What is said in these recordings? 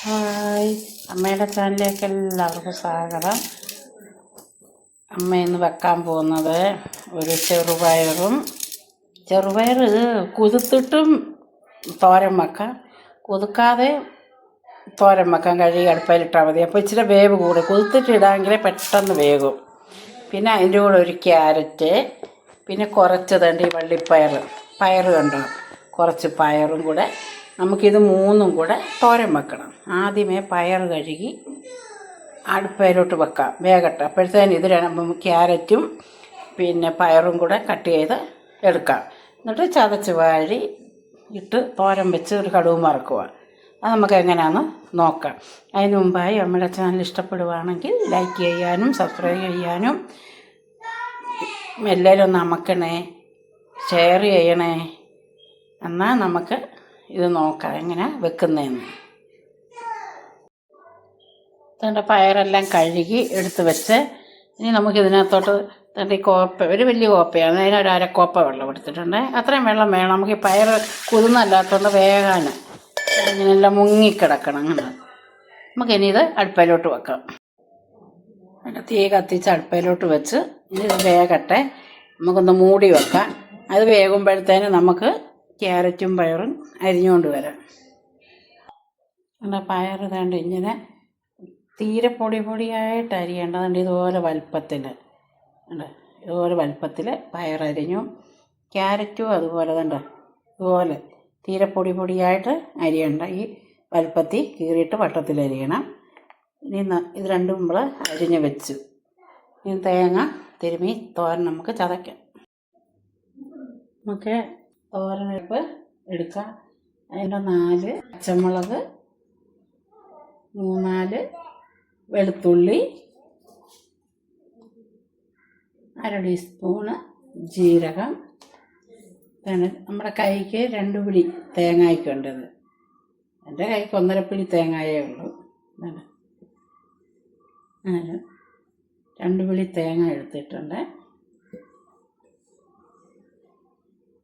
Hi, അമ്മയുടെ ചാനലിലേക്ക് എല്ലാവർക്കും സ്വാഗതം. അമ്മ ഇന്ന് വെക്കാൻ പോകുന്നത് ഒരു ചെറുപയർ കുതിർത്തിട്ടും തോരൻ വെക്കാം, കുതിർക്കാതെ തോരൻ വെക്കാം. കഴുകി അടുപ്പയിലിട്ടാൽ മതി. അപ്പോൾ ഇച്ചിരി വേവ് കൂടും. കുതിർത്തിട്ടിടാമെങ്കിൽ പെട്ടെന്ന് വേകും. പിന്നെ അതിൻ്റെ കൂടെ ഒരു ക്യാരറ്റ്, പിന്നെ കുറച്ച് ഈ പയർ കണ്ടോ, കുറച്ച് പയറും കൂടെ നമുക്കിത് മൂന്നും കൂടെ തോരൻ വെക്കണം. ആദ്യമേ പയർ കഴുകി അടുപ്പയിലോട്ട് വെക്കാം, വേകട്ടെ. അപ്പോഴത്തേന് ഇത് ക്യാരറ്റും പിന്നെ പയറും കൂടെ കട്ട് ചെയ്ത് എടുക്കാം. എന്നിട്ട് ചതച്ച് വാരി ഇട്ട് തോരൻ വെച്ച് ഒരു കടുവും വറക്കുക. അത് നമുക്ക് എങ്ങനെയാണെന്ന് നോക്കാം. അതിന് മുമ്പായി നമ്മുടെ ചാനൽ ഇഷ്ടപ്പെടുകയാണെങ്കിൽ ലൈക്ക് ചെയ്യാനും സബ്സ്ക്രൈബ് ചെയ്യാനും എല്ലാവരും ഒന്ന് അമക്കണേ, ഷെയർ ചെയ്യണേ. എന്നാൽ നമുക്ക് ഇത് നോക്കാം എങ്ങനെ വെക്കുന്നതെന്ന്. തൻ്റെ പയറെല്ലാം കഴുകി എടുത്ത് വെച്ച് ഇനി നമുക്കിതിനകത്തോട്ട് തൻ്റെ ഒരു വലിയ കോപ്പയാണ്, അതിനൊരു അരക്കോപ്പ വെള്ളം എടുത്തിട്ടുണ്ട്. അത്രയും വെള്ളം വേണം. നമുക്ക് ഈ പയർ കുതിർന്നല്ലാത്തതുകൊണ്ട് വേകാൻ ഇങ്ങനെല്ലാം മുങ്ങിക്കിടക്കണം. അങ്ങനെ നമുക്കിനി ഇത് അടുപ്പയിലോട്ട് വെക്കാം. അതിൻ്റെ തീ കത്തിച്ച് അടുപ്പയിലോട്ട് വെച്ച് ഇനി ഇത് വേകട്ടെ. നമുക്കൊന്ന് മൂടി വെക്കാം. അത് വേകുമ്പോഴത്തേന് നമുക്ക് ക്യാരറ്റും പയറും അരിഞ്ഞുകൊണ്ട് വരാം. നമ്മുടെ പയർ വേണ്ട ഇങ്ങനെ തീരെ പൊടിയായിട്ട് അരിയേണ്ടതുണ്ട്. ഇതുപോലെ വലുപ്പത്തിൽ പയറരിഞ്ഞു. ക്യാരറ്റും അതുപോലെ തന്നെ ഇതുപോലെ തീരെ പൊടിയായിട്ട് അരിയണ്ട. ഈ വലുപ്പത്തിൽ കീറിയിട്ട് വട്ടത്തിലരിയണം. ഇനി ഇത് രണ്ടും നമ്മൾ അരിഞ്ഞ് വെച്ചു. ഇനി തേങ്ങ തിരുമ്മി തോരൻ നമുക്ക് ചതയ്ക്കാം. നമുക്ക് തോരനെടുപ്പ് എടുക്കാം. അതിൻ്റെ 4 പച്ചമുളക്, 3-4 വെളുത്തുള്ളി, 1/2 ടീസ്പൂണ് ജീരകം. നമ്മുടെ കൈക്ക് 2 പിടി തേങ്ങയ്ക്കുണ്ടത്. എൻ്റെ കൈക്ക് 1.5 പിടി തേങ്ങയേ ഉള്ളൂ. 2 പിടി തേങ്ങ എടുത്തിട്ടുണ്ട്.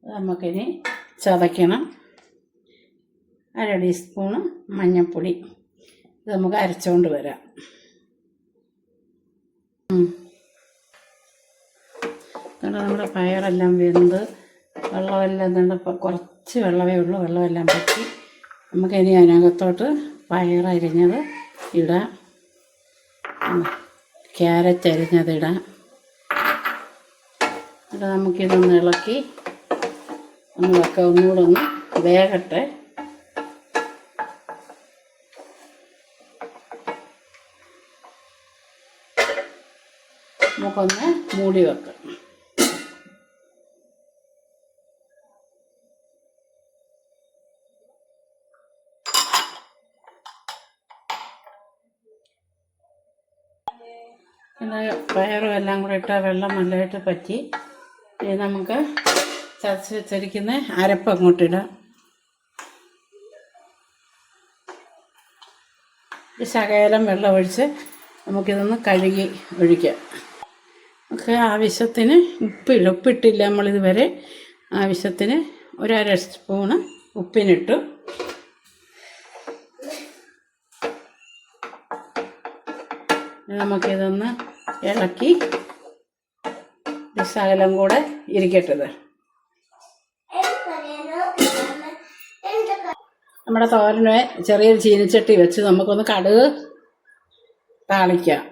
നമുക്കിനി ചതയ്ക്കണം. 1/2 ടീസ്പൂണ് മഞ്ഞൾപ്പൊടി. ഇത് നമുക്ക് അരച്ചുകൊണ്ട് വരാം. നമ്മുടെ പയറെല്ലാം വെന്ത് വെള്ളമെല്ലാം കുറച്ച് വെള്ളമേ ഉള്ളൂ. വെള്ളമെല്ലാം പറ്റി നമുക്കിനി അതിനകത്തോട്ട് പയറരിഞ്ഞത് ഇടാം, ക്യാരറ്റ് അരിഞ്ഞതിടാം. എന്നിട്ട് നമുക്കിതൊന്ന് ഇളക്കി ഒന്ന് വെക്കാം. ഒന്നുകൂടെ ഒന്ന് വേകട്ടെ. നമുക്കൊന്ന് മൂടി വെക്കാം. പിന്നെ പയറും എല്ലാം കൂടെ ഇട്ടാൽ വെള്ളം നല്ലതായിട്ട് പറ്റി. ഇനി നമുക്ക് ചതച്ച് വെച്ചിരിക്കുന്ന അരപ്പ് അങ്ങോട്ടിടാം. ശകലം വെള്ളം ഒഴിച്ച് നമുക്കിതൊന്ന് കഴുകി ഒഴിക്കാം. നമുക്ക് ആവശ്യത്തിന് ഉപ്പിട്ടില്ല നമ്മളിതുവരെ. ആവശ്യത്തിന് 1/2 സ്പൂണ് ഉപ്പിനിട്ടു. നമുക്കിതൊന്ന് ഇളക്കി ശകലം കൂടെ ഇരിക്കട്ടത്. നമ്മുടെ തോരനെ ചെറിയൊരു ചീനിച്ചട്ടി വെച്ച് നമുക്കൊന്ന് കടുക് താളിക്കാം.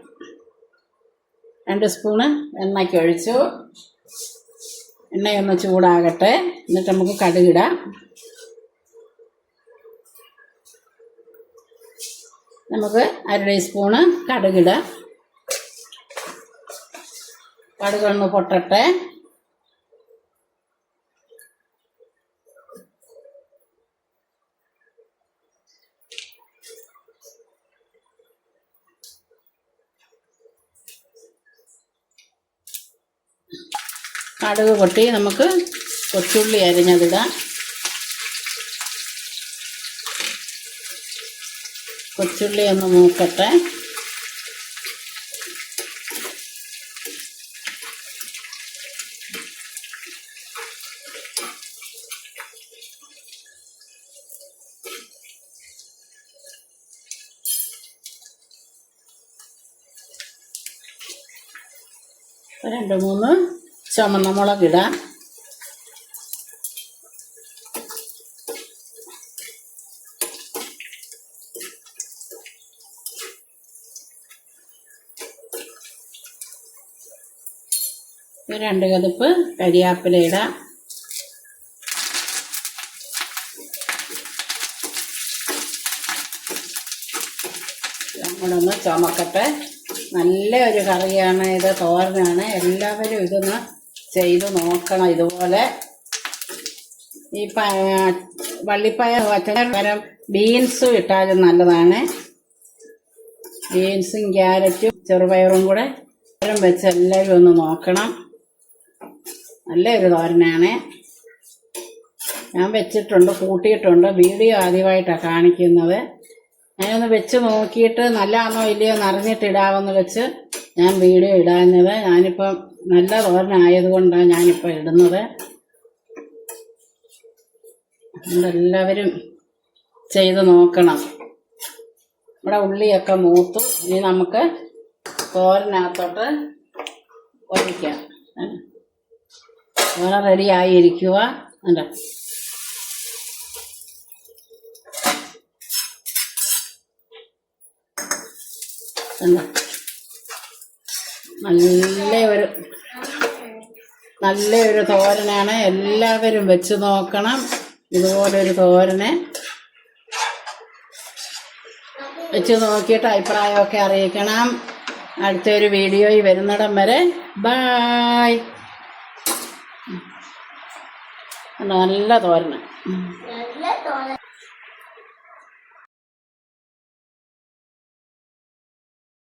2 സ്പൂണ് എണ്ണയ്ക്ക് ഒഴിച്ചു. എണ്ണയൊന്ന് ചൂടാകട്ടെ. എന്നിട്ട് നമുക്ക് കടുകിടാം. നമുക്ക് 1/2 ടീസ്പൂണ് കടുകിടാം. കടുകൊന്ന് പൊട്ടട്ടെ. കടുക് പൊട്ടി നമുക്ക് കൊച്ചുള്ളി അരിഞ്ഞതിടാം. കൊച്ചുള്ളി ഒന്ന് മൂക്കട്ടെ. 2-3 ചുമന്ന മുളകിടാം. ഒരു 2 കതുപ്പ് കരിയാപ്പില ഇടാം. നമ്മളൊന്ന് ചുമക്കട്ടെ. നല്ല ഒരു കറിയാണ് ഇത്, തോരനാണ്. എല്ലാവരും ഇതൊന്ന് ചെയ്ത് നോക്കണം. ഇതുപോലെ ഈ വള്ളിപ്പയർ പച്ചക്കറി ബീൻസും ഇട്ടാലും നല്ലതാണ്. ബീൻസും ക്യാരറ്റും ചെറുപയറും കൂടെ വെച്ച് എല്ലാവരും ഒന്ന് നോക്കണം. നല്ലൊരു തോരനാണ്. ഞാൻ വെച്ചിട്ടുണ്ട്, കൂട്ടിയിട്ടുണ്ട്. വീഡിയോ ആദ്യമായിട്ടാണ് കാണിക്കുന്നത്. ഞാനൊന്ന് വെച്ച് നോക്കിയിട്ട് നല്ലതാണോ ഇല്ലയോ എന്നറിഞ്ഞിട്ടിടാമെന്ന് വെച്ച് ഞാൻ വീഡിയോ ഇടാഞ്ഞത്. ഞാനിപ്പം നല്ല തോരനായതുകൊണ്ടാണ് ഞാനിപ്പോൾ ഇടുന്നത്. എല്ലാവരും ചെയ്ത് നോക്കണം. നമ്മുടെ ഉള്ളിയൊക്കെ മൂത്തു. ഇനി നമുക്ക് തോരനകത്തോട്ട് ഒഴിക്കാം. തോര റെഡി ആയിരിക്കുക. അല്ല, നല്ലൊരു തോരനാണ്. എല്ലാവരും വെച്ച് നോക്കണം. ഇതുപോലൊരു തോരനെ വെച്ച് നോക്കിയിട്ട് അഭിപ്രായമൊക്കെ അറിയിക്കണം. അടുത്തൊരു വീഡിയോയിൽ വരുന്നിടം വരെ ബായ്. നല്ല തോരൻ.